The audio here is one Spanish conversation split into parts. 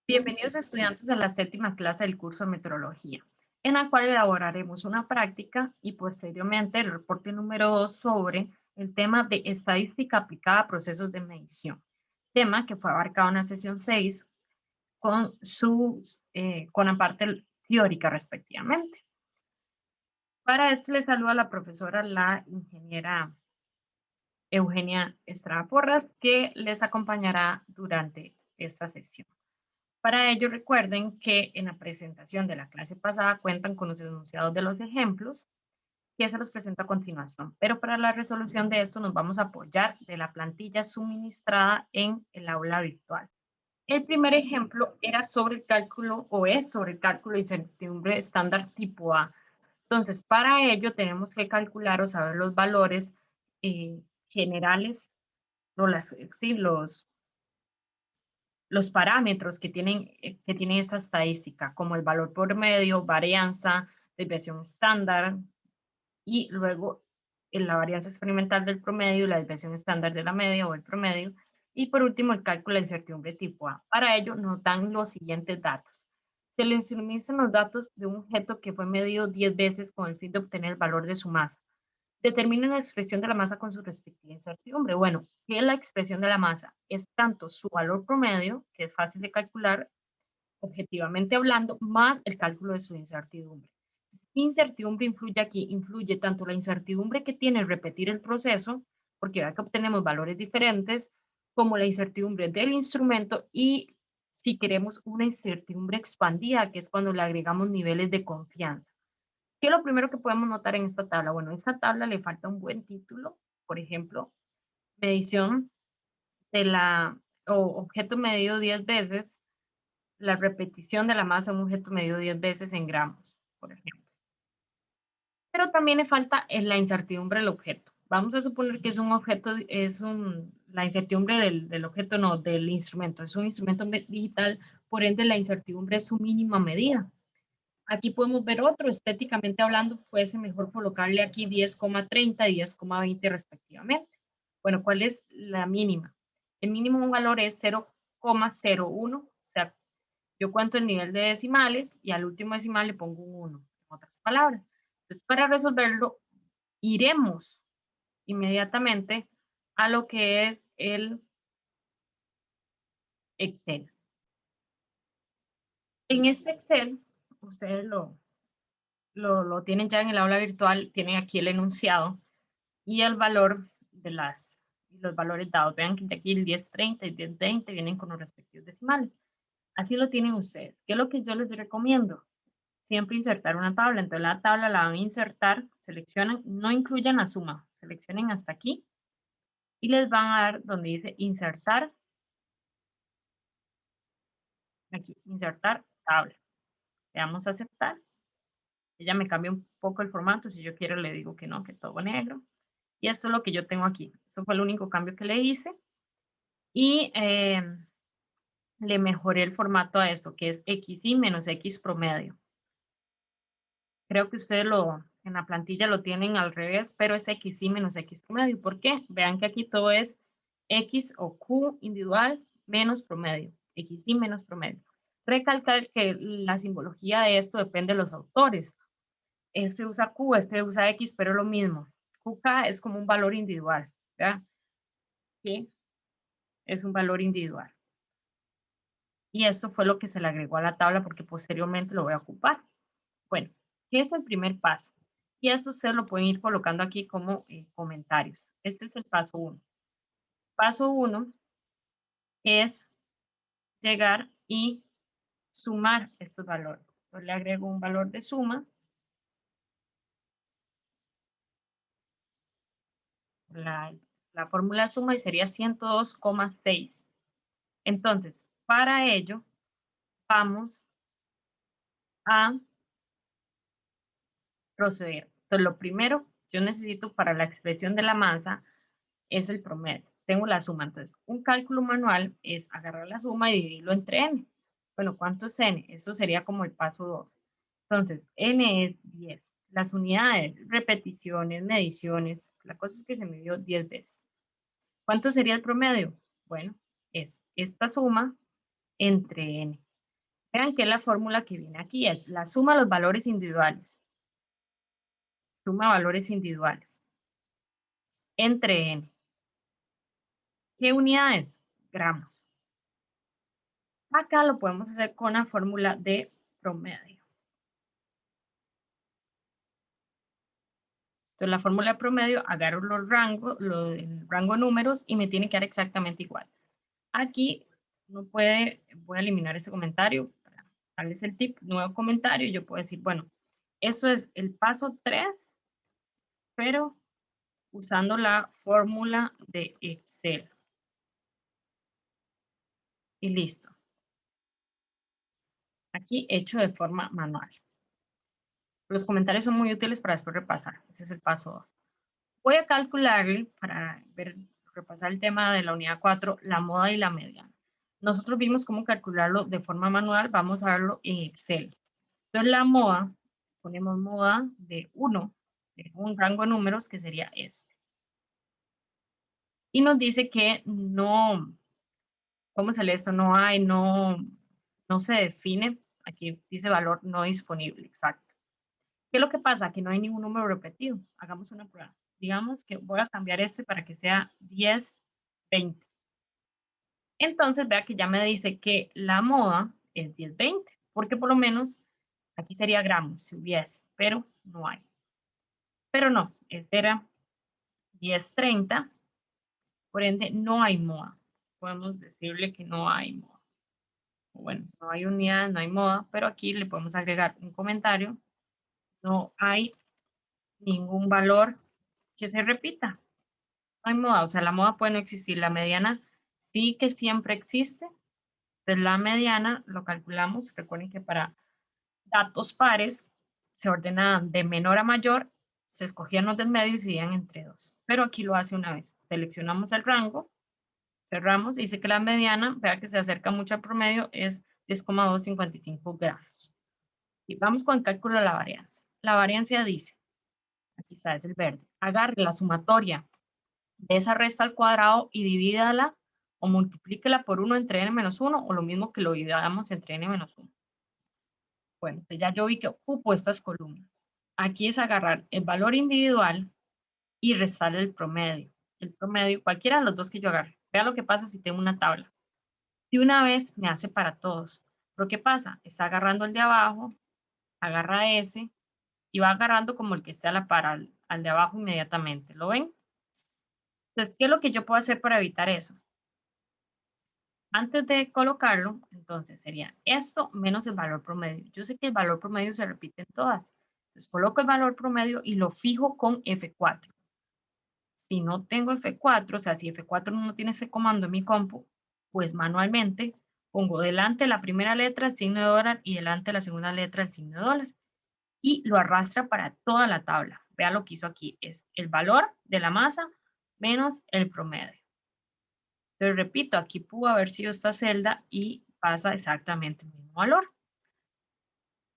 Bienvenidos estudiantes a la séptima clase del curso de metrología, en la cual elaboraremos una práctica y posteriormente el reporte número 2 sobre el tema de estadística aplicada a procesos de medición, tema que fue abarcado en la sesión 6 con la parte teórica respectivamente. Para esto les saluda la profesora, la ingeniera Eugenia Estrada Porras, que les acompañará durante esta sesión. Para ello, recuerden que en la presentación de la clase pasada cuentan con los enunciados de los ejemplos, que se los presento a continuación. Pero para la resolución de esto nos vamos a apoyar de la plantilla suministrada en el aula virtual. El primer ejemplo era sobre el cálculo, o es sobre el cálculo de incertidumbre estándar tipo A. Entonces, para ello tenemos que calcular o saber los valores generales, o los parámetros que tienen esta estadística, como el valor promedio, varianza, desviación estándar, y luego la varianza experimental del promedio, la desviación estándar de la media o el promedio, y por último el cálculo de incertidumbre tipo A. Para ello nos dan los siguientes datos. Se les suministran los datos de un objeto que fue medido 10 veces con el fin de obtener el valor de su masa. Determinen la expresión de la masa con su respectiva incertidumbre. Bueno, ¿qué es la expresión de la masa? Es tanto su valor promedio, que es fácil de calcular objetivamente hablando, más el cálculo de su incertidumbre. Incertidumbre influye aquí, influye tanto la incertidumbre que tiene repetir el proceso, porque vea que obtenemos valores diferentes, como la incertidumbre del instrumento y si queremos una incertidumbre expandida, que es cuando le agregamos niveles de confianza. ¿Qué es lo primero que podemos notar en esta tabla? Bueno, a esta tabla le falta un buen título, por ejemplo, medición de objeto medido 10 veces, la repetición de la masa de un objeto medido 10 veces en gramos, por ejemplo. Pero también le falta la incertidumbre del objeto. Vamos a suponer que es un objeto, la incertidumbre del objeto, no, del instrumento. Es un instrumento digital, por ende la incertidumbre es su mínima medida. Aquí podemos ver otro, estéticamente hablando, fuese mejor colocarle aquí 10,30 y 10,20 respectivamente. Bueno, ¿cuál es la mínima? El mínimo valor es 0,01, o sea, yo cuento el nivel de decimales y al último decimal le pongo un 1, en otras palabras. Entonces, para resolverlo, iremos inmediatamente a lo que es el Excel. En este Excel, ustedes lo tienen ya en el aula virtual, tienen aquí el enunciado y el valor de los valores dados. Vean que aquí el 1030 y el 1020 vienen con los respectivos decimales. Así lo tienen ustedes. ¿Qué es lo que yo les recomiendo? Siempre insertar una tabla. Entonces la tabla la van a insertar, seleccionan, no incluyan la suma, seleccionen hasta aquí y les van a dar donde dice insertar, aquí, insertar tabla. Le damos a aceptar. Ella me cambia un poco el formato, si yo quiero le digo que no, que todo negro. Y eso es lo que yo tengo aquí. Eso fue el único cambio que le hice. Y le mejoré el formato a esto, que es XY menos X promedio. Creo que ustedes en la plantilla lo tienen al revés, pero es XY menos X promedio. ¿Por qué? Vean que aquí todo es X o Q individual menos promedio. XY menos promedio. Recalcar que la simbología de esto depende de los autores. Este usa Q, este usa X, pero es lo mismo. QK es como un valor individual, ¿verdad? Que es un valor individual. Y eso fue lo que se le agregó a la tabla porque posteriormente lo voy a ocupar. Bueno, ¿qué es el primer paso? Y esto ustedes lo pueden ir colocando aquí como comentarios. Este es el paso 1. Paso 1 es llegar y sumar estos valores. Yo le agrego un valor de suma. La fórmula de suma y sería 102,6. Entonces, para ello, vamos a proceder. Entonces, lo primero, yo necesito para la expresión de la masa es el promedio. Tengo la suma. Entonces, un cálculo manual es agarrar la suma y dividirlo entre n. Bueno, ¿cuánto es n? Eso sería como el paso 2. Entonces, n es 10. Las unidades, repeticiones, mediciones, la cosa es que se me dio 10 veces. ¿Cuánto sería el promedio? Bueno, es esta suma entre n. Vean que la fórmula que viene aquí es la suma de los valores individuales. Suma valores individuales entre n. ¿Qué unidades? Gramos. Acá lo podemos hacer con la fórmula de promedio. Entonces, la fórmula de promedio, agarro el rango de números y me tiene que dar exactamente igual. Aquí uno puede, voy a eliminar ese comentario para darles el tip, nuevo comentario, y yo puedo decir, bueno, eso es el paso 3, pero usando la fórmula de Excel. Y listo. Aquí hecho de forma manual. Los comentarios son muy útiles para después repasar. Ese es el paso 2. Voy a calcularle, para repasar el tema de la unidad 4, la moda y la mediana. Nosotros vimos cómo calcularlo de forma manual, vamos a verlo en Excel. Entonces la moda, ponemos moda de 1, de un rango de números que sería este. Y nos dice que no, ¿cómo se lee esto? No hay, no se define, aquí dice valor no disponible, exacto. ¿Qué es lo que pasa? Que no hay ningún número repetido. Hagamos una prueba. Digamos que voy a cambiar este para que sea 10, 20. Entonces, vea que ya me dice que la moda es 10, 20, porque por lo menos aquí sería gramos si hubiese, pero no hay. Pero no, este era 10, 30, por ende no hay moda. Podemos decirle que no hay moda. Bueno, no hay unidad, no hay moda, pero aquí le podemos agregar un comentario. No hay ningún valor que se repita. No hay moda, o sea, la moda puede no existir. La mediana sí que siempre existe. Entonces la mediana lo calculamos. Recuerden que para datos pares se ordenaban de menor a mayor, se escogían los del medio y se dividían entre 2. Pero aquí lo hace una vez. Seleccionamos el rango, cerramos y dice que la mediana, vea que se acerca mucho al promedio, es 10,255 gramos. Y vamos con el cálculo de la varianza. La varianza dice, aquí está, es el verde, agarre la sumatoria de esa resta al cuadrado y divídala o multiplíquela por 1 entre n-1 o lo mismo que lo dividamos entre n-1. Bueno, pues ya yo vi que ocupo estas columnas. Aquí es agarrar el valor individual y restarle el promedio. El promedio, cualquiera de los dos que yo agarre. Vea lo que pasa si tengo una tabla. De una vez me hace para todos. Pero ¿qué pasa? Está agarrando el de abajo, agarra ese y va agarrando como el que esté a la par al de abajo inmediatamente. ¿Lo ven? Entonces, ¿qué es lo que yo puedo hacer para evitar eso? Antes de colocarlo, entonces sería esto menos el valor promedio. Yo sé que el valor promedio se repite en todas. Entonces coloco el valor promedio y lo fijo con F4. Si no tengo F4, o sea, si F4 no tiene ese comando en mi compu, pues manualmente pongo delante la primera letra el signo de dólar y delante la segunda letra el signo de dólar. Y lo arrastra para toda la tabla. Vea lo que hizo aquí. Es el valor de la masa menos el promedio. Pero repito, aquí pudo haber sido esta celda y pasa exactamente el mismo valor.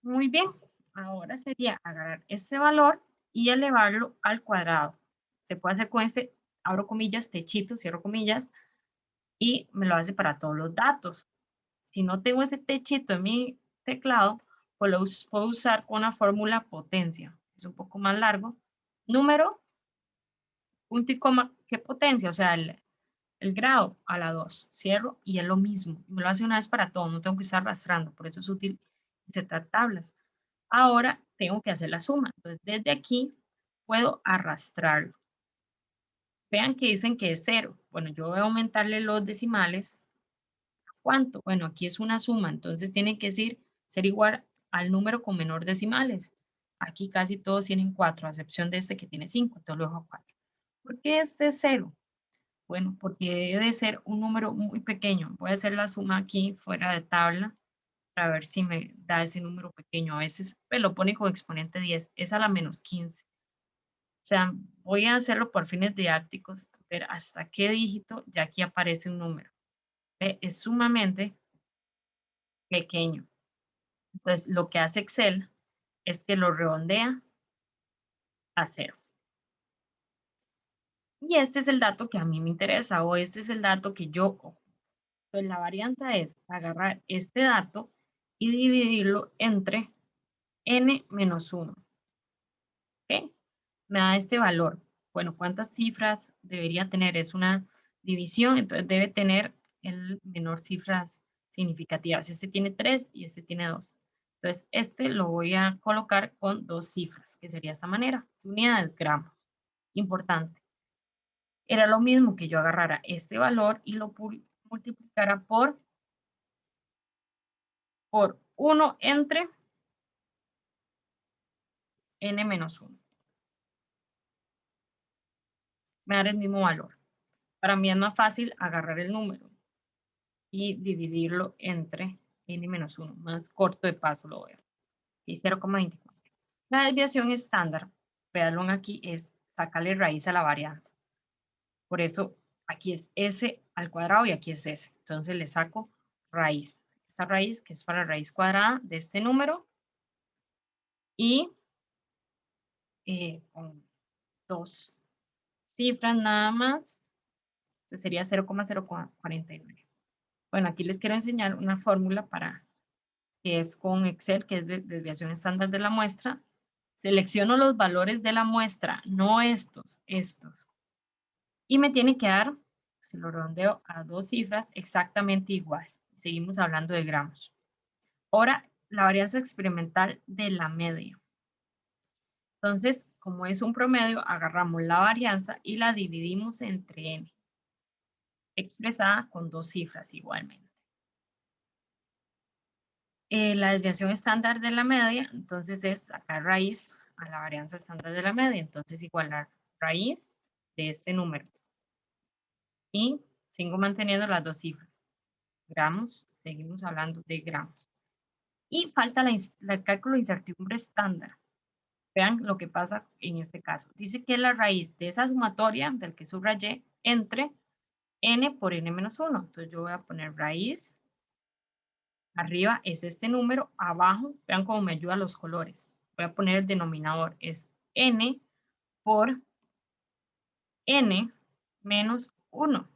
Muy bien, ahora sería agarrar este valor y elevarlo al cuadrado. Se puede hacer con este, abro comillas, techito, cierro comillas, y me lo hace para todos los datos. Si no tengo ese techito en mi teclado, pues lo puedo usar con la fórmula potencia. Es un poco más largo. Número, punto y coma, ¿qué potencia? O sea, el grado a la 2, cierro y es lo mismo. Me lo hace una vez para todo, no tengo que estar arrastrando, por eso es útil insertar tablas. Ahora tengo que hacer la suma, entonces desde aquí puedo arrastrarlo. Vean que dicen que es 0. Bueno, yo voy a aumentarle los decimales. ¿Cuánto? Bueno, aquí es una suma, entonces tiene que ser igual al número con menor decimales. Aquí casi todos tienen 4, a excepción de este que tiene 5, entonces lo dejo a 4. ¿Por qué este es 0? Bueno, porque debe ser un número muy pequeño. Voy a hacer la suma aquí fuera de tabla para ver si me da ese número pequeño. A veces me lo pone con exponente 10, es a la menos 15. O sea, voy a hacerlo por fines didácticos, ver hasta qué dígito ya aquí aparece un número. Es sumamente pequeño. Entonces, lo que hace Excel es que lo redondea a 0. Y este es el dato que a mí me interesa o este es el dato que yo ocupo. Pues la variante es agarrar este dato y dividirlo entre n menos 1. ¿Ok? Me da este valor. Bueno, ¿cuántas cifras debería tener? Es una división, entonces debe tener el menor cifras significativas. Este tiene 3 y este tiene 2. Entonces, este lo voy a colocar con 2 cifras, que sería de esta manera. Unidades, gramos. Importante. Era lo mismo que yo agarrara este valor y lo multiplicara por 1 entre n menos 1. Me da el mismo valor. Para mí es más fácil agarrar el número y dividirlo entre n menos 1. Más corto de paso lo veo. Y 0,24. La desviación estándar, véanlo aquí, es sacarle raíz a la varianza. Por eso aquí es s al cuadrado y aquí es s. Entonces le saco raíz. Esta raíz que es para la raíz cuadrada de este número y con 2 cifras nada más, entonces sería 0,049. Bueno, aquí les quiero enseñar una fórmula para que es con Excel, que es desviación estándar de la muestra. Selecciono los valores de la muestra, no estos, estos. Y me tiene que dar, si lo redondeo a 2 cifras, exactamente igual. Seguimos hablando de gramos. Ahora, la varianza experimental de la media. Entonces, como es un promedio, agarramos la varianza y la dividimos entre n, expresada con 2 cifras igualmente. La desviación estándar de la media, entonces es sacar raíz a la varianza estándar de la media. Entonces, igualar raíz de este número. Y sigo manteniendo las 2 cifras. Gramos, seguimos hablando de gramos. Y falta el cálculo de incertidumbre estándar. Vean lo que pasa en este caso. Dice que es la raíz de esa sumatoria, del que subrayé, entre n por n menos 1. Entonces yo voy a poner raíz. Arriba es este número, abajo, vean cómo me ayuda los colores. Voy a poner el denominador, es n por n menos 1.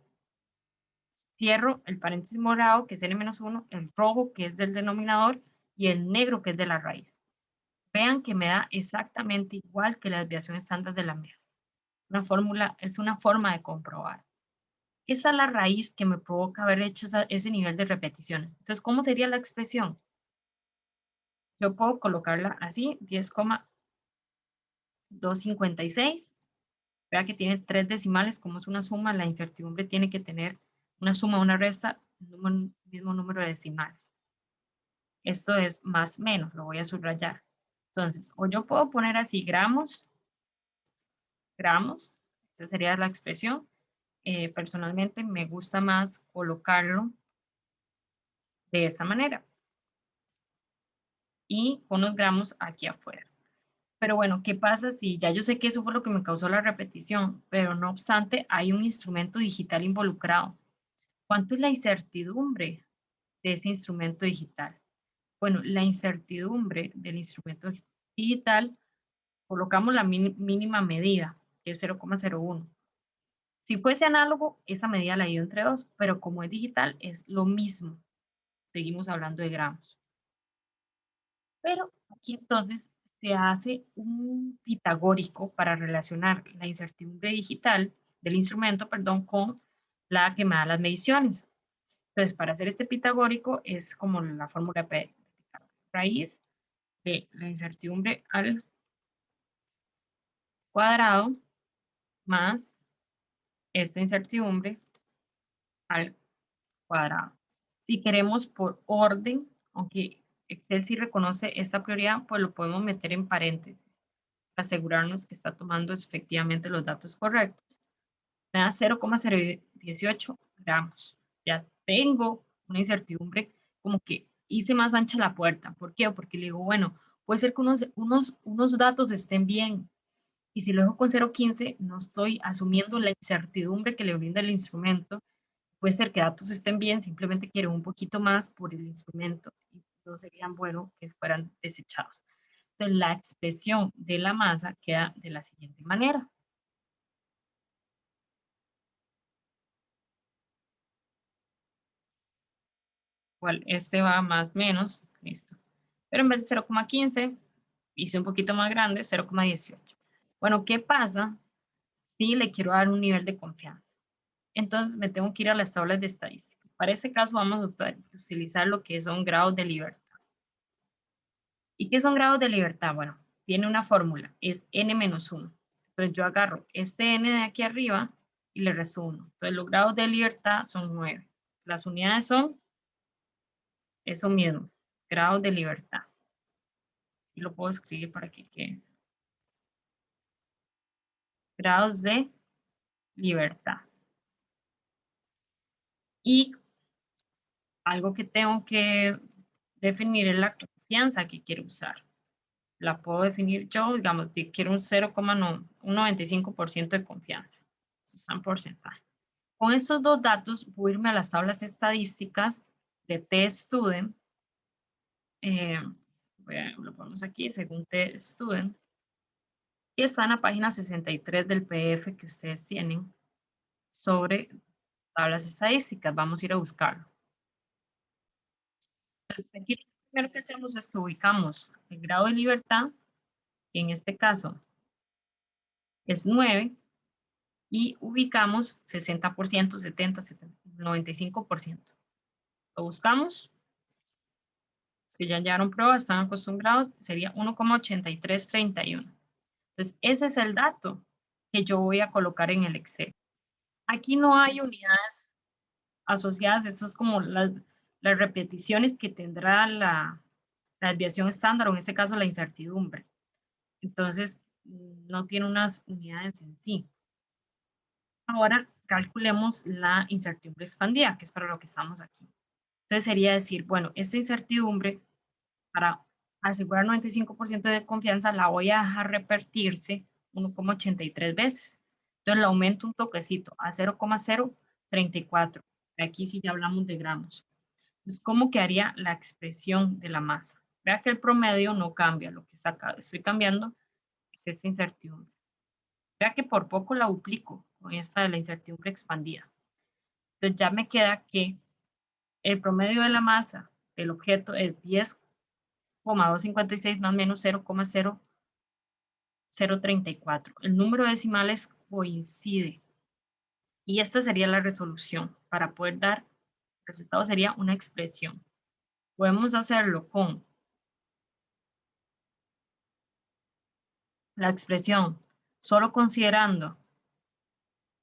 Cierro el paréntesis morado, que es n menos 1, el rojo, que es del denominador, y el negro, que es de la raíz. Vean que me da exactamente igual que la desviación estándar de la media. Una fórmula, es una forma de comprobar. Esa es la raíz que me provoca haber hecho ese nivel de repeticiones. Entonces, ¿cómo sería la expresión? Yo puedo colocarla así, 10,256. Vea que tiene 3 decimales, como es una suma, la incertidumbre tiene que tener una suma, una resta, un mismo número de decimales. Esto es más menos, lo voy a subrayar. Entonces, o yo puedo poner así gramos, gramos, esta sería la expresión. Personalmente me gusta más colocarlo de esta manera y con los gramos aquí afuera. Pero bueno, ¿qué pasa si ya yo sé que eso fue lo que me causó la repetición, pero no obstante hay un instrumento digital involucrado? ¿Cuánto es la incertidumbre de ese instrumento digital? Bueno, la incertidumbre del instrumento digital, colocamos la mínima medida, que es 0,01. Si fuese análogo, esa medida la divido entre 2, pero como es digital, es lo mismo. Seguimos hablando de gramos. Pero aquí entonces se hace un pitagórico para relacionar la incertidumbre digital del instrumento, perdón, con la que me da las mediciones. Entonces, para hacer este pitagórico es como la fórmula de raíz de la incertidumbre al cuadrado más esta incertidumbre al cuadrado. Si queremos por orden, aunque Excel sí reconoce esta prioridad, pues lo podemos meter en paréntesis para asegurarnos que está tomando efectivamente los datos correctos. Me da 0,018 gramos. Ya tengo una incertidumbre, como que hice más ancha la puerta. ¿Por qué? Porque le digo, bueno, puede ser que unos datos estén bien, y si lo dejo con 0,15, no estoy asumiendo la incertidumbre que le brinda el instrumento. Puede ser que datos estén bien, simplemente quiero un poquito más por el instrumento y no serían bueno que fueran desechados. Entonces, la expresión de la masa queda de la siguiente manera. Este va más o menos Listo. Pero en vez de 0,15, hice un poquito más grande, 0,18. Bueno, ¿qué pasa si le quiero dar un nivel de confianza? Entonces me tengo que ir a las tablas de estadística. Para este caso vamos a utilizar lo que son grados de libertad. ¿Y qué son grados de libertad? Bueno, tiene una fórmula, es n-1. Entonces yo agarro este n de aquí arriba y le resto 1. Entonces los grados de libertad son 9. Las unidades son eso mismo, grados de libertad. Y lo puedo escribir para que quede. Grados de libertad. Y algo que tengo que definir es la confianza que quiero usar. La puedo definir yo, digamos, quiero un 0,95% de confianza. Eso está en porcentaje. Con estos dos datos voy a irme a las tablas estadísticas de T-Student. Lo ponemos aquí, según T-Student. Y está en la página 63 del PDF que ustedes tienen sobre tablas estadísticas. Vamos a ir a buscarlo. Entonces, aquí lo primero que hacemos es que ubicamos el grado de libertad, que en este caso es 9, y ubicamos 60%, 70%, 95%. Lo buscamos. Que ya llevaron prueba, están acostumbrados, sería 1,8331. Entonces, ese es el dato que yo voy a colocar en el Excel. Aquí no hay unidades asociadas, esto es como las repeticiones que tendrá la desviación estándar, o en este caso la incertidumbre. Entonces, no tiene unas unidades en sí. Ahora, calculemos la incertidumbre expandida, que es para lo que estamos aquí. Entonces, sería decir, bueno, esta incertidumbre, para asegurar 95% de confianza, la voy a dejar repetirse 1,83 veces. Entonces, le aumento un toquecito a 0,034. Aquí sí ya hablamos de gramos. Entonces, ¿cómo quedaría la expresión de la masa? Vea que el promedio no cambia, lo que está acá, estoy cambiando es esta incertidumbre. Vea que por poco la duplico con esta de la incertidumbre expandida. Entonces, ya me queda que el promedio de la masa del objeto es 10,256 más o menos 0,0034. El número de decimales coincide. Y esta sería la resolución. Para poder dar el resultado sería una expresión. Podemos hacerlo con la expresión solo considerando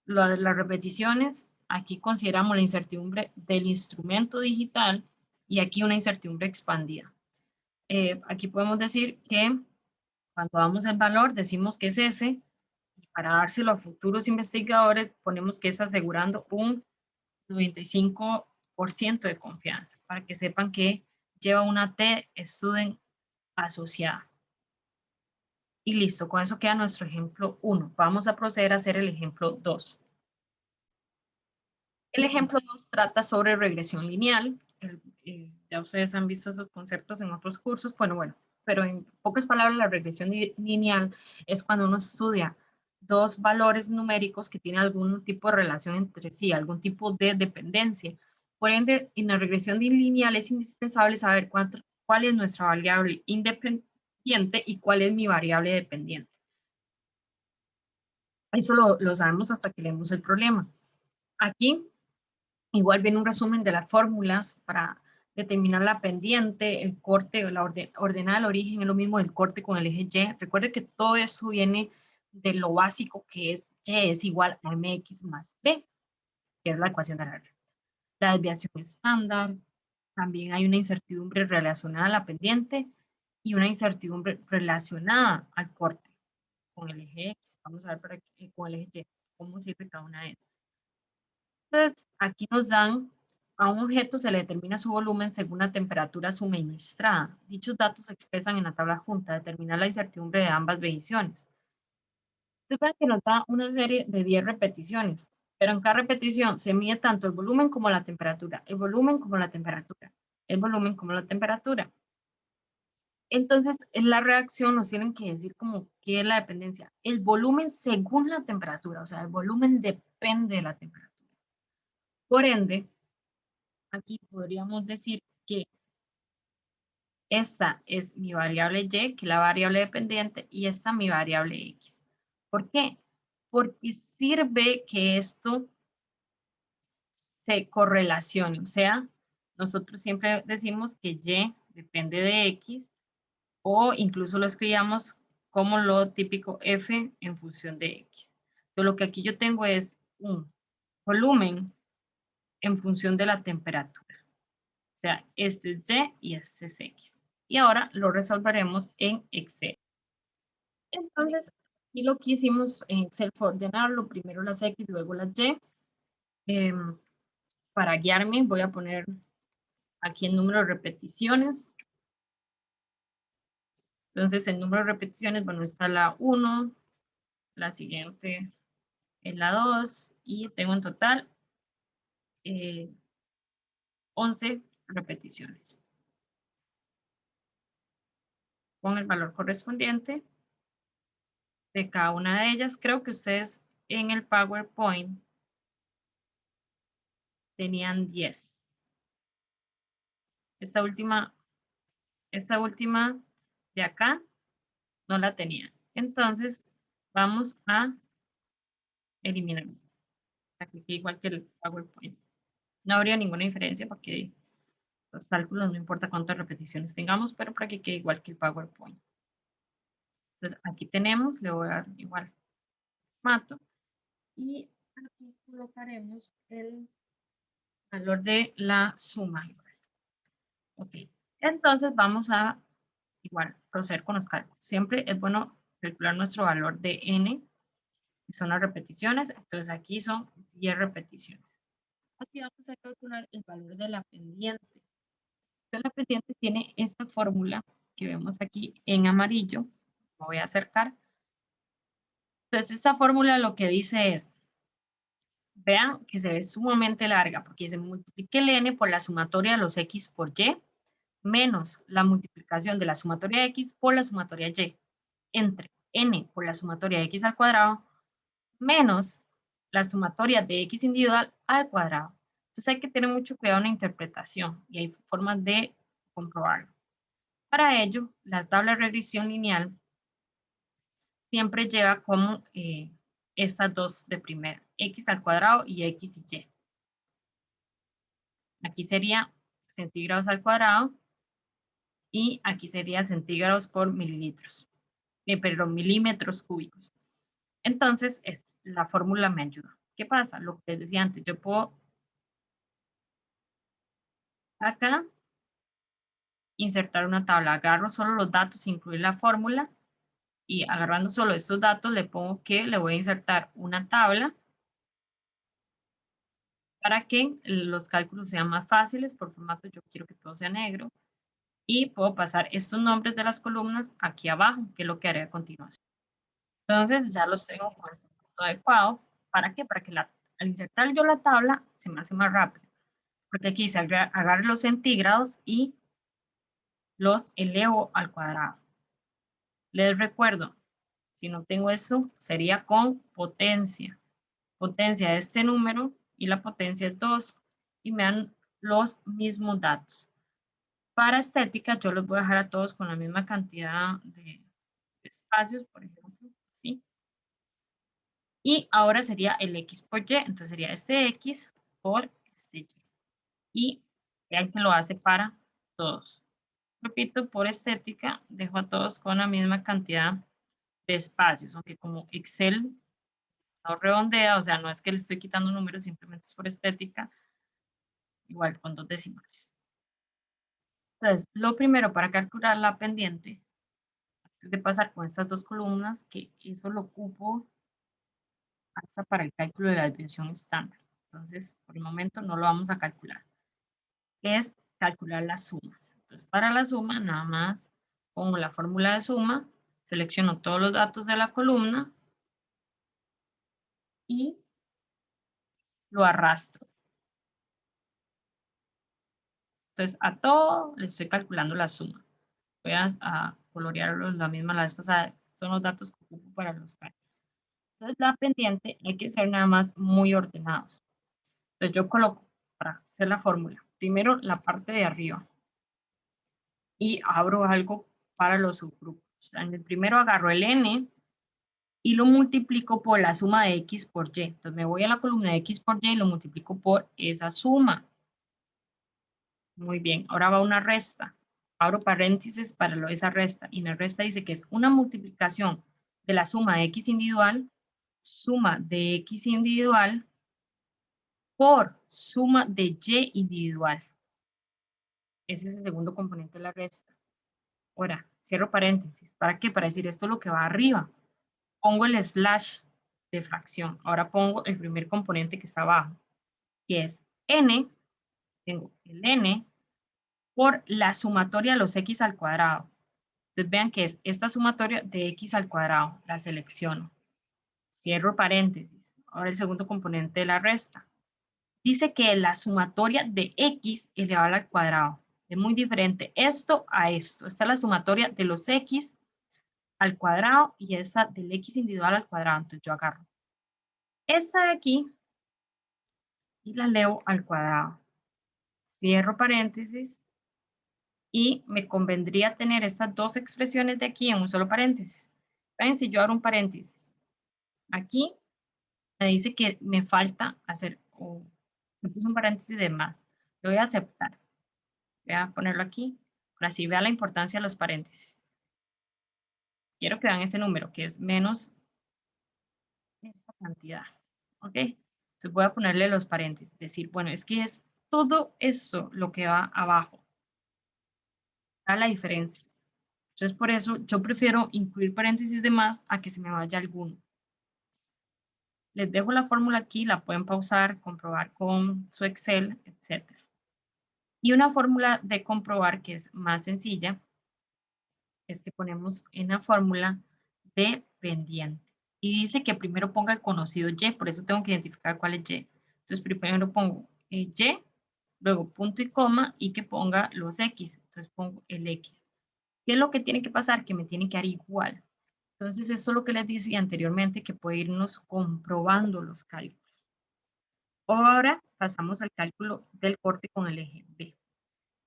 lo de las repeticiones. Aquí consideramos la incertidumbre del instrumento digital y aquí una incertidumbre expandida. Aquí podemos decir que cuando damos el valor decimos que es ese, y para dárselo a futuros investigadores ponemos que es asegurando un 95% de confianza, para que sepan que lleva una T-Student asociada. Y listo, con eso queda nuestro ejemplo 1. Vamos a proceder a hacer el ejemplo 2. El ejemplo 2 trata sobre regresión lineal. Ya ustedes han visto esos conceptos en otros cursos. Bueno, pero en pocas palabras, la regresión lineal es cuando uno estudia dos valores numéricos que tienen algún tipo de relación entre sí, algún tipo de dependencia. Por ende, en la regresión lineal es indispensable saber cuál es nuestra variable independiente y cuál es mi variable dependiente. Eso lo sabemos hasta que leemos el problema. Aquí igual viene un resumen de las fórmulas para determinar la pendiente, el corte, la ordenada del origen, es lo mismo del corte con el eje Y. Recuerde que todo esto viene de lo básico que es Y es igual a mx más b, que es la ecuación de la red. La desviación estándar, también hay una incertidumbre relacionada a la pendiente y una incertidumbre relacionada al corte con el eje X. Vamos a ver para qué, con el eje Y, cómo sirve cada una de estas. Entonces, aquí nos dan, a un objeto se le determina su volumen según la temperatura suministrada. Dichos datos se expresan en la tabla junta, determinar la incertidumbre de ambas mediciones. Entonces, vean que nos da una serie de 10 repeticiones, pero en cada repetición se mide tanto el volumen como la temperatura, el volumen como la temperatura, el volumen como la temperatura. Entonces, en la reacción nos tienen que decir como qué es la dependencia. El volumen según la temperatura, o sea, el volumen depende de la temperatura. Por ende, aquí podríamos decir que Esta es mi variable y, que es la variable dependiente, y esta mi variable x. ¿Por qué? Porque sirve que esto se correlacione, o sea, nosotros siempre decimos que y depende de x, o incluso lo escribamos como lo típico f en función de x. Entonces, lo que aquí yo tengo es un volumen en función de la temperatura. O sea, este es y y este es x. Y ahora lo resolveremos en Excel. Entonces, aquí lo que hicimos en Excel fue ordenarlo, primero las x, luego las y. Para guiarme voy a poner aquí el número de repeticiones. Entonces, el número de repeticiones, bueno, está la 1, la siguiente es la 2, y tengo en total 11 repeticiones. Con el valor correspondiente de cada una de ellas. Creo que ustedes en el PowerPoint tenían 10. Esta última de acá no la tenían. Entonces, vamos a eliminar. Aquí igual que el PowerPoint. No habría ninguna diferencia porque los cálculos no importa cuántas repeticiones tengamos, pero para que quede igual que el PowerPoint. Entonces, aquí tenemos, le voy a dar igual formato, y aquí colocaremos el valor de la suma. Ok, entonces vamos a igual proceder con los cálculos. Siempre es bueno calcular nuestro valor de n, que son las repeticiones. Entonces aquí son 10 repeticiones. Aquí vamos a calcular el valor de la pendiente. Entonces la pendiente tiene esta fórmula que vemos aquí en amarillo. Me voy a acercar. Entonces esta fórmula lo que dice es, vean que se ve sumamente larga porque se multiplica el n por la sumatoria de los x por y menos la multiplicación de la sumatoria de x por la sumatoria y entre n por la sumatoria de x al cuadrado menos la sumatoria de x individual al cuadrado. Entonces hay que tener mucho cuidado en la interpretación y hay formas de comprobarlo. Para ello, la tabla de regresión lineal siempre lleva como estas dos de primera, x al cuadrado y x y y. Aquí sería centígrados al cuadrado y aquí sería centígrados por mililitros, perdón, milímetros cúbicos. Entonces, la fórmula me ayuda. ¿Qué pasa? Lo que les decía antes, yo puedo acá insertar una tabla, agarro solo los datos, incluir la fórmula, y agarrando solo estos datos le pongo que le voy a insertar una tabla para que los cálculos sean más fáciles. Por formato yo quiero que todo sea negro, y puedo pasar estos nombres de las columnas aquí abajo, que es lo que haré a continuación. Entonces ya los tengo con el formato adecuado. ¿Para qué? Para que al insertar yo la tabla se me hace más rápido. Porque aquí se agarro los centígrados y los elevo al cuadrado. Les recuerdo, si no tengo eso, sería con potencia. Potencia de este número y la potencia es 2. Y me dan los mismos datos. Para estética, yo los voy a dejar a todos con la misma cantidad de espacios, por ejemplo, ¿sí? Y ahora sería el x por y, entonces sería este x por este y. Y vean que lo hace para todos. Repito, por estética, dejo a todos con la misma cantidad de espacios, aunque como Excel no redondea, o sea, no es que le estoy quitando números, simplemente es por estética, igual con 2 decimales. Entonces, lo primero para calcular la pendiente, antes de pasar con estas dos columnas, que eso lo ocupo hasta para el cálculo de la desviación estándar. Entonces, por el momento no lo vamos a calcular. Es calcular las sumas. Entonces, para la suma, nada más pongo la fórmula de suma, selecciono todos los datos de la columna y lo arrastro. Entonces, a todo le estoy calculando la suma. Voy a colorearlo la misma la vez pasada. Son los datos que ocupo para los cálculos. Entonces, la pendiente hay que ser nada más muy ordenados. Entonces, yo coloco para hacer la fórmula. Primero, la parte de arriba. y abro algo para los subgrupos. En el primero agarro el n y lo multiplico por la suma de x por y. Entonces me voy a la columna de x por y y lo multiplico por esa suma. Muy bien, ahora va una resta. Abro paréntesis para esa resta. Y en la resta dice que es una multiplicación de la suma de x individual, suma de x individual, por suma de y individual. Ese es el segundo componente de la resta. Ahora, cierro paréntesis. ¿Para qué? Para decir esto es lo que va arriba. Pongo el slash de fracción. Ahora pongo el primer componente que está abajo, que es n. Tengo el n por la sumatoria de los x al cuadrado. Entonces vean que es esta sumatoria de x al cuadrado. La selecciono. Cierro paréntesis. Ahora el segundo componente de la resta. Dice que la sumatoria de x elevado al cuadrado. Es muy diferente esto a esto. Esta es la sumatoria de los x al cuadrado y esta del x individual al cuadrado. Entonces yo agarro esta de aquí y la leo al cuadrado. Cierro paréntesis y me convendría tener estas dos expresiones de aquí en un solo paréntesis. Ven, si yo abro un paréntesis, aquí me dice que me falta hacer, me puse un paréntesis de más. Lo voy a aceptar. Voy a ponerlo aquí, para así vea la importancia de los paréntesis. Quiero que vean ese número, que es menos esta cantidad. ¿Ok? Entonces voy a ponerle los paréntesis. Decir, bueno, es que es todo eso lo que va abajo. Da la diferencia. Entonces por eso yo prefiero incluir paréntesis de más a que se me vaya alguno. Les dejo la fórmula aquí, la pueden pausar, comprobar con su Excel, etc. Y una fórmula de comprobar que es más sencilla es que ponemos en la fórmula de pendiente. Y dice que primero ponga el conocido y, por eso tengo que identificar cuál es y. Entonces primero pongo y, luego punto y coma y que ponga los x. Entonces pongo el x. ¿Qué es lo que tiene que pasar? Que me tiene que dar igual. Entonces eso es lo que les decía anteriormente, que puede irnos comprobando los cálculos. Ahora pasamos al cálculo del corte con el eje B.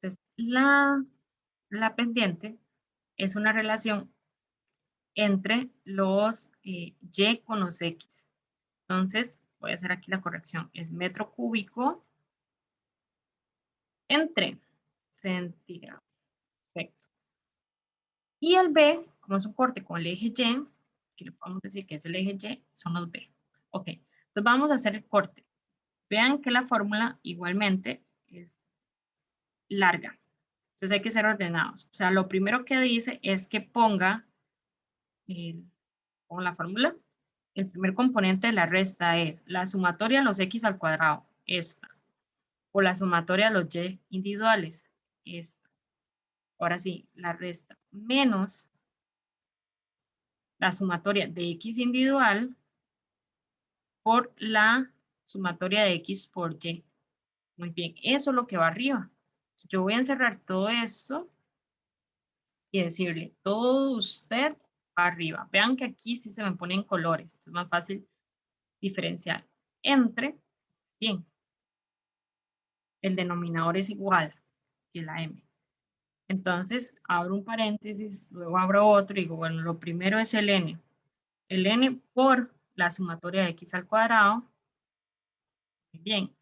Entonces la pendiente es una relación entre los y con los x. Entonces, voy a hacer aquí la corrección. Es metro cúbico entre centígrado. Perfecto. Y el B, como es un corte con el eje Y, que le podemos decir que es el eje Y, son los B. Ok, entonces vamos a hacer el corte. Vean que la fórmula igualmente es larga. Entonces hay que ser ordenados. O sea, lo primero que dice es que ponga con la fórmula. El primer componente de la resta es la sumatoria de los x al cuadrado, esta, o la sumatoria de los y individuales, esta. Ahora sí, la resta menos la sumatoria de x individual por la sumatoria de x por y. Muy bien, eso es lo que va arriba. Yo voy a encerrar todo esto y decirle, todo usted va arriba. Vean que aquí sí se me ponen colores, es más fácil diferenciar entre, bien, el denominador es igual que la m. Entonces, abro un paréntesis, luego abro otro y digo, bueno, lo primero es el n. El n por la sumatoria de x al cuadrado, bien,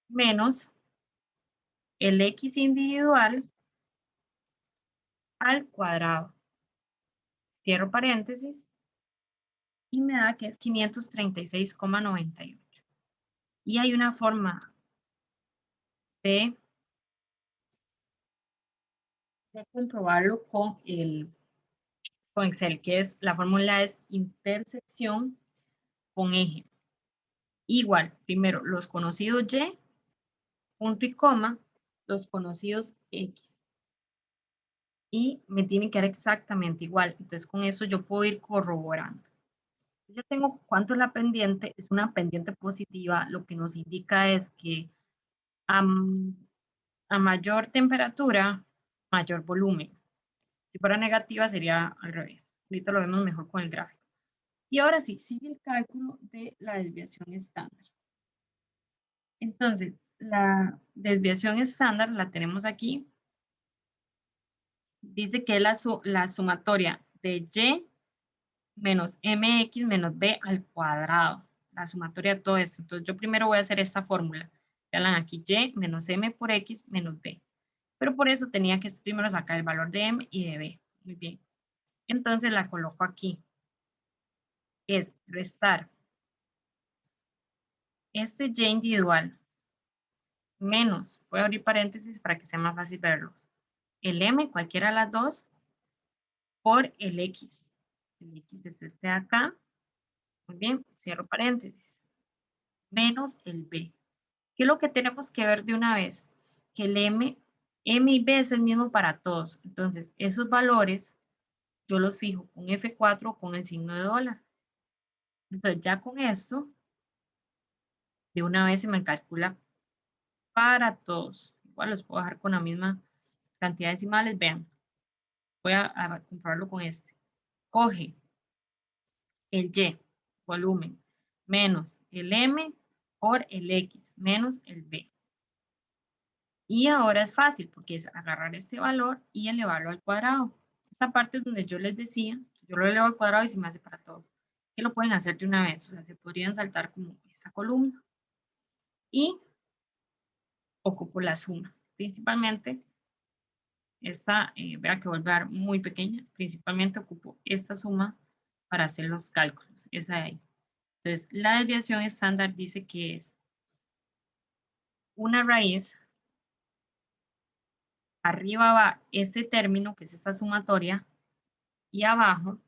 menos el x individual al cuadrado. Cierro paréntesis y me da que es 536,98. Y hay una forma de comprobarlo con Excel, que es, la fórmula es intersección con eje. Igual, primero, los conocidos y, punto y coma, los conocidos x. Y me tiene que dar exactamente igual. Entonces, con eso yo puedo ir corroborando. Ya tengo cuánto es la pendiente. Es una pendiente positiva. Lo que nos indica es que a mayor temperatura, mayor volumen. Si fuera negativa, sería al revés. Ahorita lo vemos mejor con el gráfico. Y ahora sí, sigue el cálculo de la desviación estándar. Entonces, la desviación estándar la tenemos aquí. dice que es la sumatoria de y menos mx menos b al cuadrado. La sumatoria de todo esto. Entonces yo primero voy a hacer esta fórmula. Vean aquí, y menos m por x menos b. Pero por eso tenía que primero sacar el valor de m y de b. Muy bien. Entonces la coloco aquí. Es restar este y individual menos, voy a abrir paréntesis para que sea más fácil verlo, el m, cualquiera de las dos, por el x. El x desde este de acá, muy bien, cierro paréntesis, menos el b. ¿Qué es lo que tenemos que ver de una vez? Que el m y b es el mismo para todos. Entonces, esos valores yo los fijo con F4 con el signo de dólar. Entonces, ya con esto, de una vez se me calcula para todos. Igual los puedo dejar con la misma cantidad de decimales. Vean, voy a compararlo con este. Coge el y, volumen, menos el m por el x, menos el b. Y ahora es fácil porque es agarrar este valor y elevarlo al cuadrado. Esta parte es donde yo les decía, yo lo elevo al cuadrado y se me hace para todos. Que lo pueden hacer de una vez, o sea, se podrían saltar como esa columna. Y ocupo la suma. Principalmente, esta, vea que vuelve a dar muy pequeña, principalmente ocupo esta suma para hacer los cálculos, esa de ahí. Entonces, la desviación estándar dice que es una raíz, arriba va este término, que es esta sumatoria, y abajo,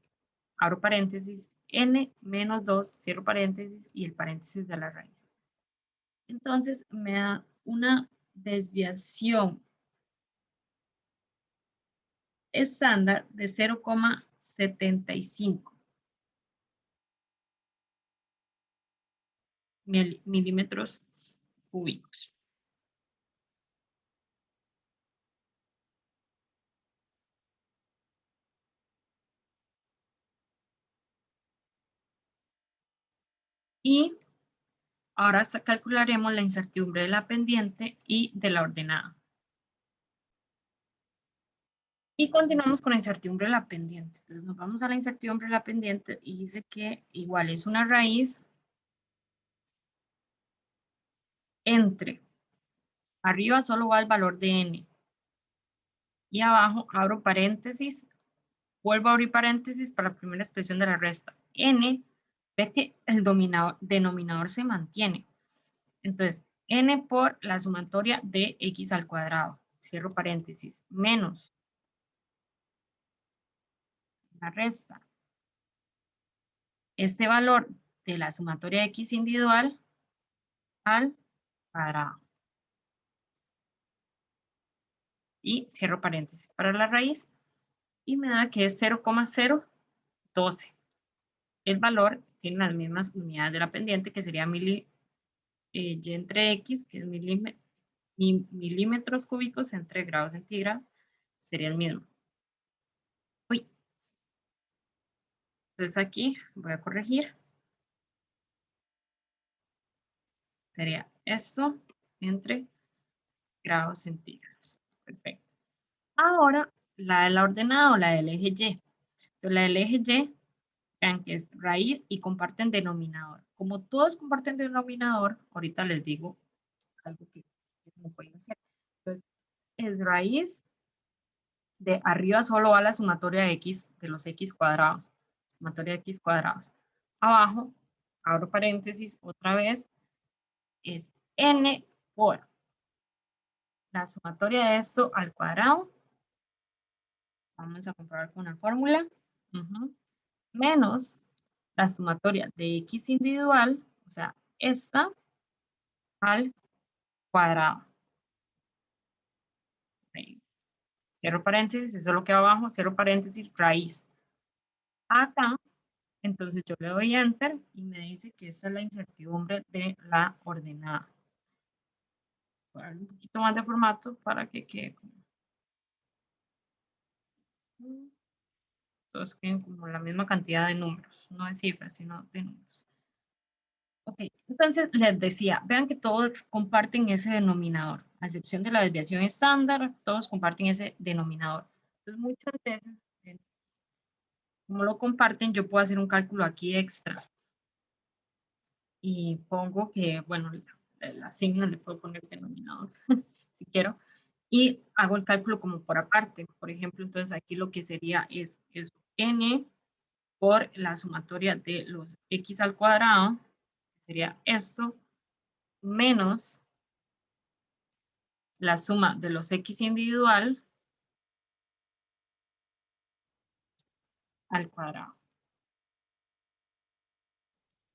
abro paréntesis, n menos 2, cierro paréntesis, y el paréntesis de la raíz. Entonces, me da una desviación estándar de 0,75 milímetros cúbicos. Y ahora calcularemos la incertidumbre de la pendiente y de la ordenada. Y continuamos con la incertidumbre de la pendiente. Entonces nos vamos a la incertidumbre de la pendiente y dice que igual es una raíz entre, arriba solo va el valor de n. Y abajo abro paréntesis, vuelvo a abrir paréntesis para la primera expresión de la resta. N, ve que el denominador se mantiene. Entonces, n por la sumatoria de x al cuadrado, cierro paréntesis, menos la resta. Este valor de la sumatoria de x individual al cuadrado. Y cierro paréntesis para la raíz. Y me da que es 0,012. El valor tiene las mismas unidades de la pendiente, que sería y entre x, que es milímetros cúbicos entre grados centígrados, sería el mismo. Uy. Entonces aquí voy a corregir. Sería esto entre grados centígrados. Perfecto. Ahora, la de la ordenada o la del eje Y. Entonces, la del eje Y, vean que es raíz y comparten denominador. Como todos comparten denominador, ahorita les digo algo que no pueden hacer. Entonces, es raíz de arriba solo va la sumatoria de x de los x cuadrados. Sumatoria de x cuadrados. Abajo, abro paréntesis, otra vez, es n por la sumatoria de esto al cuadrado. Vamos a comprobar con la fórmula. Menos la sumatoria de x individual, o sea, esta al cuadrado. Ahí. Cierro paréntesis, eso es lo que va abajo, cierro paréntesis, raíz. Acá, entonces yo le doy enter y me dice que esta es la incertidumbre de la ordenada. Voy a darle un poquito más de formato para que quede como... Todos queden como la misma cantidad de números, no de cifras, sino de números. Ok, entonces les decía, vean que todos comparten ese denominador, a excepción de la desviación estándar, todos comparten ese denominador. Entonces, muchas veces, como lo comparten, yo puedo hacer un cálculo aquí extra. Y pongo que, bueno, la signo le puedo poner denominador, si quiero. Y hago el cálculo como por aparte. Por ejemplo, entonces aquí lo que sería es n por la sumatoria de los x al cuadrado, sería esto, menos la suma de los x individual al cuadrado.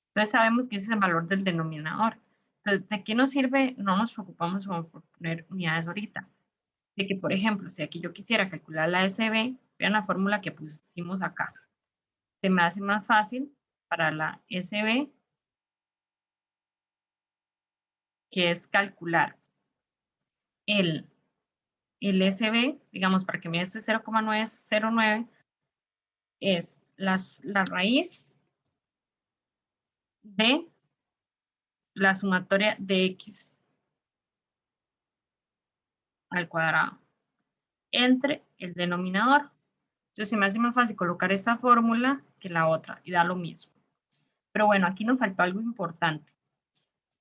Entonces sabemos que ese es el valor del denominador. Entonces, ¿de qué nos sirve? No nos preocupamos por poner unidades ahorita. De que, por ejemplo, si aquí yo quisiera calcular la SB, vean la fórmula que pusimos acá. Se me hace más fácil para la SB, que es calcular el SB, digamos, para que me dé ese 0,909, es la raíz de la sumatoria de x al cuadrado entre el denominador. Entonces se me hace más fácil colocar esta fórmula que la otra y da lo mismo. Pero bueno, aquí nos faltó algo importante.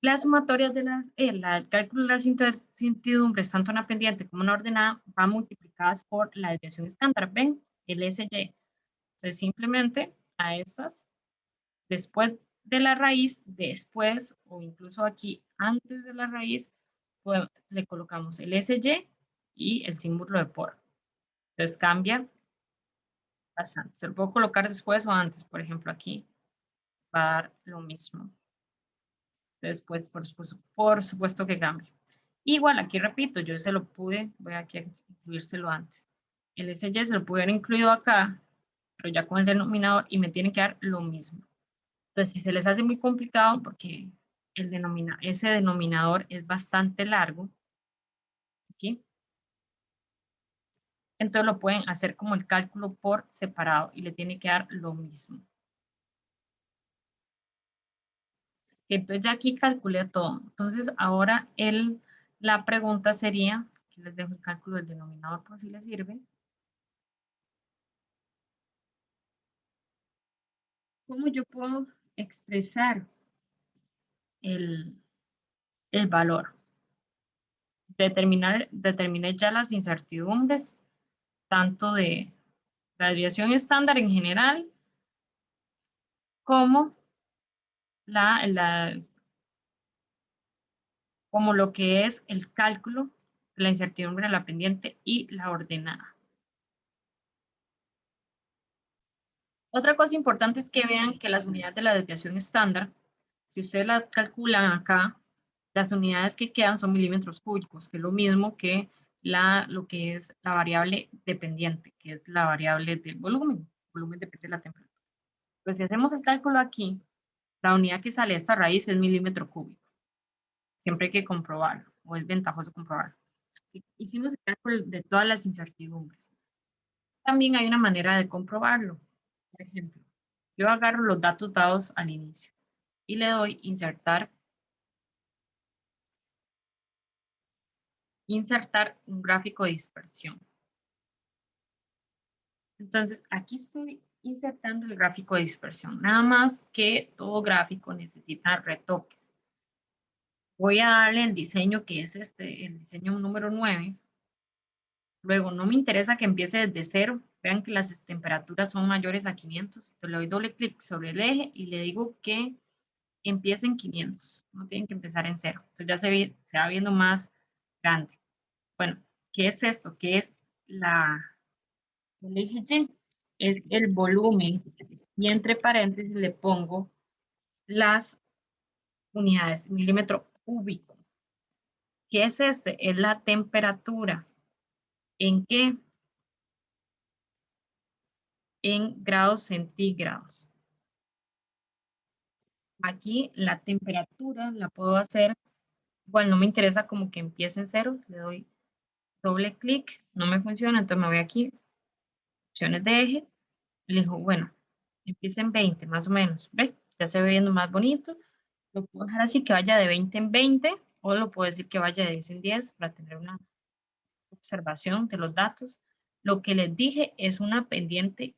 Las sumatorias de el cálculo de las incertidumbres, tanto una pendiente como una ordenada, van multiplicadas por la desviación estándar, ¿ven? El SY. Entonces simplemente a estas, después de la raíz, después o incluso aquí antes de la raíz, pues, le colocamos el SY y el símbolo de por. Entonces cambia bastante. Se lo puedo colocar después o antes, por ejemplo aquí, va a dar lo mismo. Después, por supuesto que cambia. Igual, aquí repito, yo se lo pude, voy aquí a incluírselo antes. El SY se lo pude haber incluido acá, pero ya con el denominador y me tiene que dar lo mismo. Entonces, si se les hace muy complicado, porque ese denominador es bastante largo, ¿aquí? Entonces lo pueden hacer como el cálculo por separado y le tiene que dar lo mismo. Entonces ya aquí calculé todo. Entonces ahora la pregunta sería, aquí les dejo el cálculo del denominador por si les sirve. ¿Cómo yo puedo expresar el valor? Determiné ya las incertidumbres, tanto de la desviación estándar en general, como como lo que es el cálculo de la incertidumbre de la pendiente y la ordenada. Otra cosa importante es que vean que las unidades de la desviación estándar, si ustedes la calculan acá, las unidades que quedan son milímetros cúbicos, que es lo mismo que lo que es la variable dependiente, que es la variable del volumen. El volumen depende de la temperatura. Pues si hacemos el cálculo aquí, la unidad que sale de esta raíz es milímetro cúbico. Siempre hay que comprobarlo, o es ventajoso comprobarlo. Hicimos el cálculo de todas las incertidumbres. También hay una manera de comprobarlo. Por ejemplo, yo agarro los datos dados al inicio y le doy insertar un gráfico de dispersión. Entonces, aquí estoy insertando el gráfico de dispersión. Nada más que todo gráfico necesita retoques. Voy a darle el diseño que es el diseño número 9. Luego, no me interesa que empiece desde 0. Vean que las temperaturas son mayores a 500. Entonces, le doy doble clic sobre el eje y le digo que empiece en 500. No tienen que empezar en 0. Entonces, ya se va viendo más grande. Bueno, ¿qué es esto? ¿Qué es el eje Y? Es el volumen. Y entre paréntesis le pongo las unidades, milímetro cúbico. ¿Qué es este? Es la temperatura. ¿En qué? En grados centígrados. Aquí la temperatura la puedo hacer, igual no me interesa como que empiece en 0, le doy doble clic, no me funciona, entonces me voy aquí, opciones de eje, le digo, bueno, empieza en 20 más o menos, ¿ve? Ya se ve viendo más bonito, lo puedo dejar así que vaya de 20 en 20, o lo puedo decir que vaya de 10 en 10 para tener una observación de los datos. Lo que les dije es una pendiente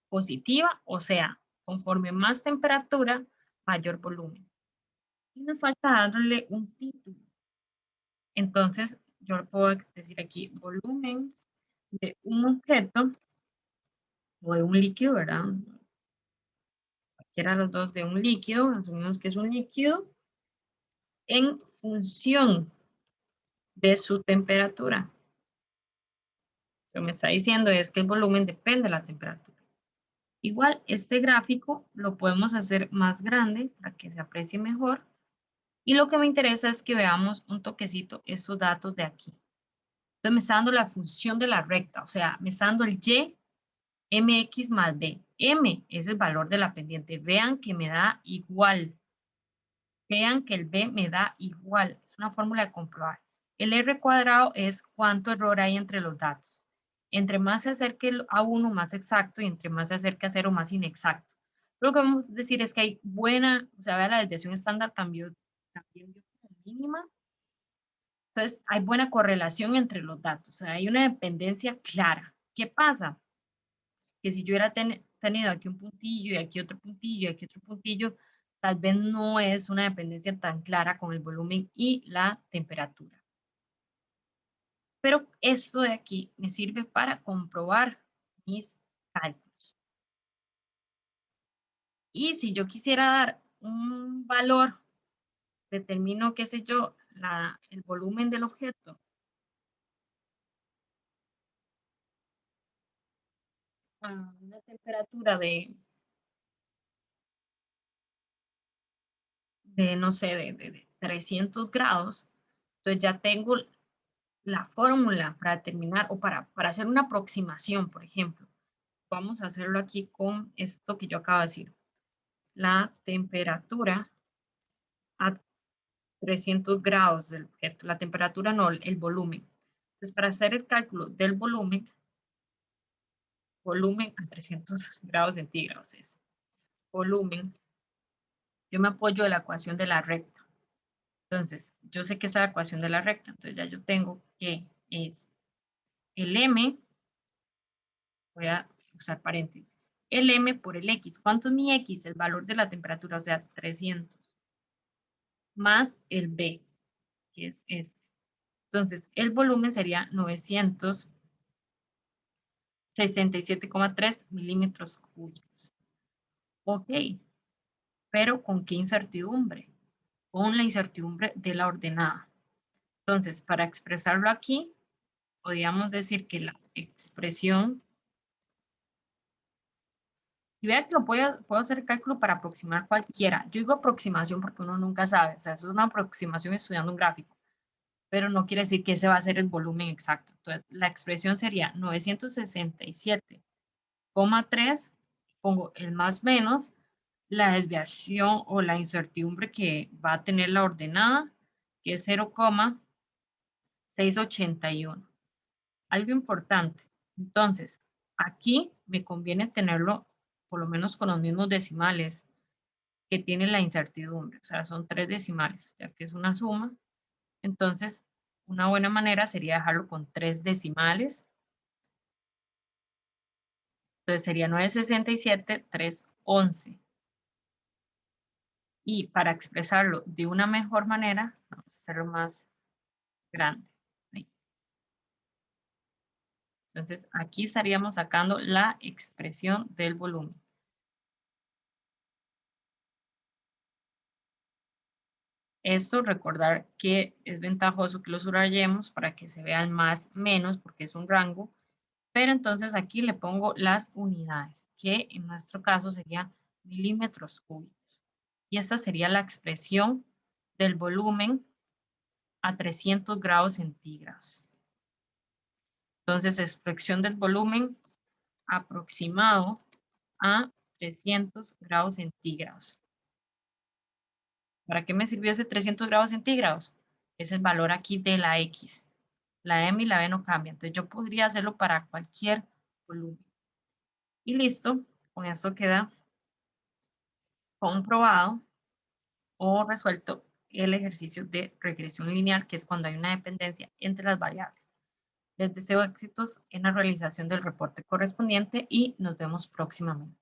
positiva, o sea, conforme más temperatura, mayor volumen. Y nos falta darle un título. Entonces, yo le puedo decir aquí volumen de un objeto o de un líquido, ¿verdad? Cualquiera de los dos de un líquido, asumimos que es un líquido, en función de su temperatura. Lo que me está diciendo es que el volumen depende de la temperatura. Igual, este gráfico lo podemos hacer más grande para que se aprecie mejor. Y lo que me interesa es que veamos un toquecito estos datos de aquí. Entonces me está dando la función de la recta, o sea, me está dando el y mx más b. M es el valor de la pendiente. Vean que me da igual. Vean que el b me da igual. Es una fórmula de comprobar. El r cuadrado es cuánto error hay entre los datos. Entre más se acerque a 1, más exacto, y entre más se acerque a 0, más inexacto. Lo que vamos a decir es que hay buena, o sea, vea, la desviación estándar también dio como mínima. Entonces, hay buena correlación entre los datos. O sea, hay una dependencia clara. ¿Qué pasa? Que si yo hubiera tenido aquí un puntillo y aquí otro puntillo y aquí otro puntillo, tal vez no es una dependencia tan clara con el volumen y la temperatura. Pero esto de aquí me sirve para comprobar mis cálculos. Y si yo quisiera dar un valor, determino, qué sé yo, el volumen del objeto a una temperatura no sé, de 300 grados, entonces ya tengo la fórmula para determinar o para hacer una aproximación, por ejemplo. Vamos a hacerlo aquí con esto que yo acabo de decir. La temperatura a 300 grados del objeto. La temperatura no, el volumen. Entonces, para hacer el cálculo del volumen a 300 grados centígrados es volumen. Yo me apoyo de la ecuación de la recta. Entonces, yo sé que es la ecuación de la recta. Entonces, ya yo tengo que es el m, voy a usar paréntesis, el m por el x. ¿Cuánto es mi x? El valor de la temperatura, o sea, 300, más el b, que es este. Entonces, el volumen sería 967,3 milímetros cúbicos. Ok, pero ¿con qué incertidumbre? Con la incertidumbre de la ordenada. Entonces, para expresarlo aquí, podríamos decir que la expresión, y vea que puedo hacer el cálculo para aproximar cualquiera. Yo digo aproximación porque uno nunca sabe, o sea, eso es una aproximación estudiando un gráfico, pero no quiere decir que ese va a ser el volumen exacto. Entonces, la expresión sería 967,3, pongo el más menos, la desviación o la incertidumbre que va a tener la ordenada, que es 0,681. Algo importante. Entonces, aquí me conviene tenerlo por lo menos con los mismos decimales que tiene la incertidumbre. O sea, son 3 decimales, ya que es una suma. Entonces, una buena manera sería dejarlo con 3 decimales. Entonces, sería 967,311. Y para expresarlo de una mejor manera, vamos a hacerlo más grande. Entonces, aquí estaríamos sacando la expresión del volumen. Esto, recordar que es ventajoso que lo subrayemos para que se vean más, menos, porque es un rango. Pero entonces aquí le pongo las unidades, que en nuestro caso serían milímetros cúbicos. Y esta sería la expresión del volumen a 300 grados centígrados. Entonces, expresión del volumen aproximado a 300 grados centígrados. ¿Para qué me sirvió ese 300 grados centígrados? Es el valor aquí de la X. La M y la B no cambian. Entonces, yo podría hacerlo para cualquier volumen. Y listo. Con esto queda comprobado o resuelto el ejercicio de regresión lineal, que es cuando hay una dependencia entre las variables. Les deseo éxitos en la realización del reporte correspondiente y nos vemos próximamente.